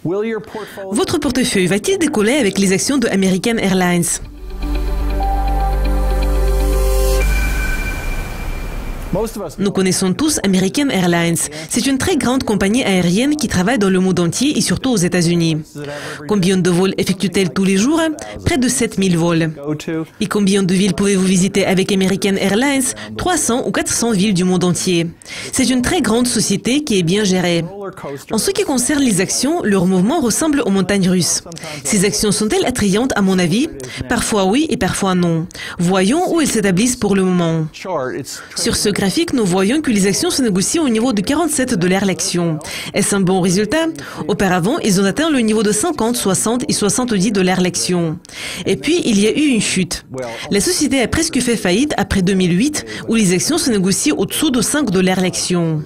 Votre portefeuille va-t-il décoller avec les actions de American Airlines? Nous connaissons tous American Airlines. C'est une très grande compagnie aérienne qui travaille dans le monde entier et surtout aux États-Unis. Combien de vols effectue-t-elle tous les jours? Près de 7000 vols. Et combien de villes pouvez-vous visiter avec American Airlines? 300 ou 400 villes du monde entier. C'est une très grande société qui est bien gérée. En ce qui concerne les actions, leur mouvement ressemble aux montagnes russes. Ces actions sont-elles attrayantes à mon avis? Parfois oui et parfois non. Voyons où elles s'établissent pour le moment. Sur ce graphique, nous voyons que les actions se négocient au niveau de 47 $ l'action. Est-ce un bon résultat? Auparavant, ils ont atteint le niveau de 50, 60 et 70 $ l'action. Et puis, il y a eu une chute. La société a presque fait faillite après 2008, où les actions se négocient au-dessous de 5 $ l'action.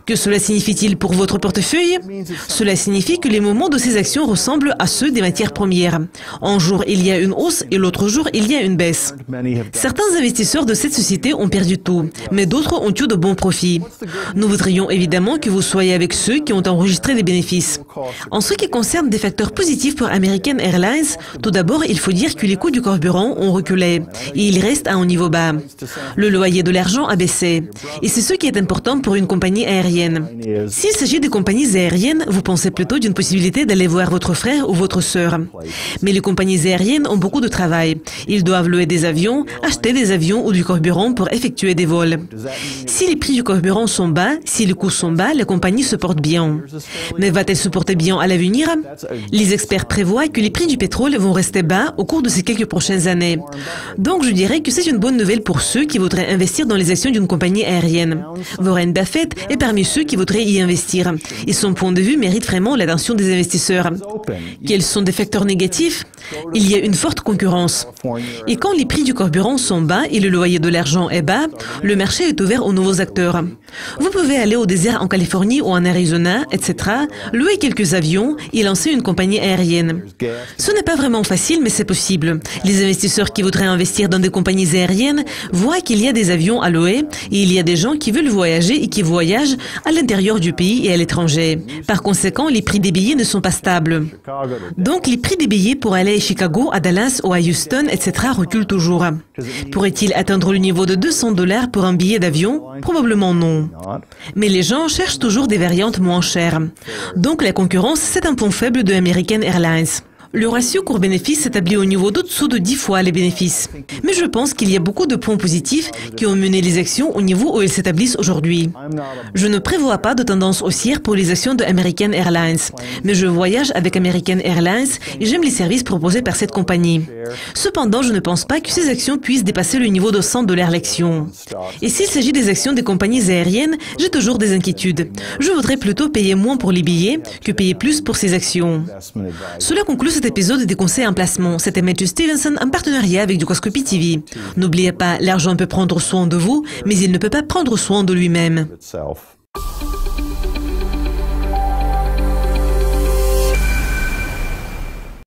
Que cela signifie-t-il pour votre portefeuille? Cela signifie que les mouvements de ces actions ressemblent à ceux des matières premières. Un jour, il y a une hausse et l'autre jour, il y a une baisse. Certains investisseurs de cette société ont perdu tout, mais d'autres ont eu de bons profits. Nous voudrions évidemment que vous soyez avec ceux qui ont enregistré des bénéfices. En ce qui concerne des facteurs positifs pour American Airlines, tout d'abord, il faut dire que les coûts du carburant ont reculé et ils restent à un niveau bas. Le loyer de l'argent a baissé. Et c'est ce qui est important pour une compagnie aérienne. S'il s'agit de compagnies aériennes, vous pensez plutôt d'une possibilité d'aller voir votre frère ou votre sœur. Mais les compagnies aériennes ont beaucoup de travail. Ils doivent louer des avions, acheter des avions ou du carburant pour effectuer des vols. Si les prix du carburant sont bas, si les coûts sont bas, la compagnie se porte bien. Mais va-t-elle se porter bien à l'avenir? Les experts prévoient que les prix du pétrole vont rester bas au cours de ces quelques prochaines années. Donc je dirais que c'est une bonne nouvelle pour ceux qui voudraient investir dans les actions d'une compagnie aérienne. Warren Buffett est parmi ceux qui voudraient y investir. Et son point de vue mérite vraiment l'attention des investisseurs. Quels sont des facteurs négatifs? Il y a une forte concurrence. Et quand les prix du carburant sont bas et le loyer de l'argent est bas, le marché est ouvert aux nouveaux acteurs. Vous pouvez aller au désert en Californie ou en Arizona, etc., louer quelques avions et lancer une compagnie aérienne. Ce n'est pas vraiment facile, mais c'est possible. Les investisseurs qui voudraient investir dans des compagnies aériennes voient qu'il y a des avions à louer et il y a des gens qui veulent voyager et qui voyagent à l'intérieur du pays et à l'étranger. Par conséquent, les prix des billets ne sont pas stables. Donc, les prix des billets pour aller à Chicago, à Dallas ou à Houston, etc. reculent toujours. Pourrait-il atteindre le niveau de 200 $ pour un billet d'avion? Probablement non. Mais les gens cherchent toujours des variantes moins chères. Donc la concurrence, c'est un point faible de American Airlines. Le ratio cours-bénéfice s'établit au niveau d'au-dessous de 10 fois les bénéfices. Mais je pense qu'il y a beaucoup de points positifs qui ont mené les actions au niveau où elles s'établissent aujourd'hui. Je ne prévois pas de tendance haussière pour les actions de American Airlines, mais je voyage avec American Airlines et j'aime les services proposés par cette compagnie. Cependant, je ne pense pas que ces actions puissent dépasser le niveau de 100 $ l'action. Et s'il s'agit des actions des compagnies aériennes, j'ai toujours des inquiétudes. Je voudrais plutôt payer moins pour les billets que payer plus pour ces actions. Cela conclut cet épisode des conseils en placement. C'était Matthew Stevenson en partenariat avec Ducoscopy TV. N'oubliez pas, l'argent peut prendre soin de vous, mais il ne peut pas prendre soin de lui-même.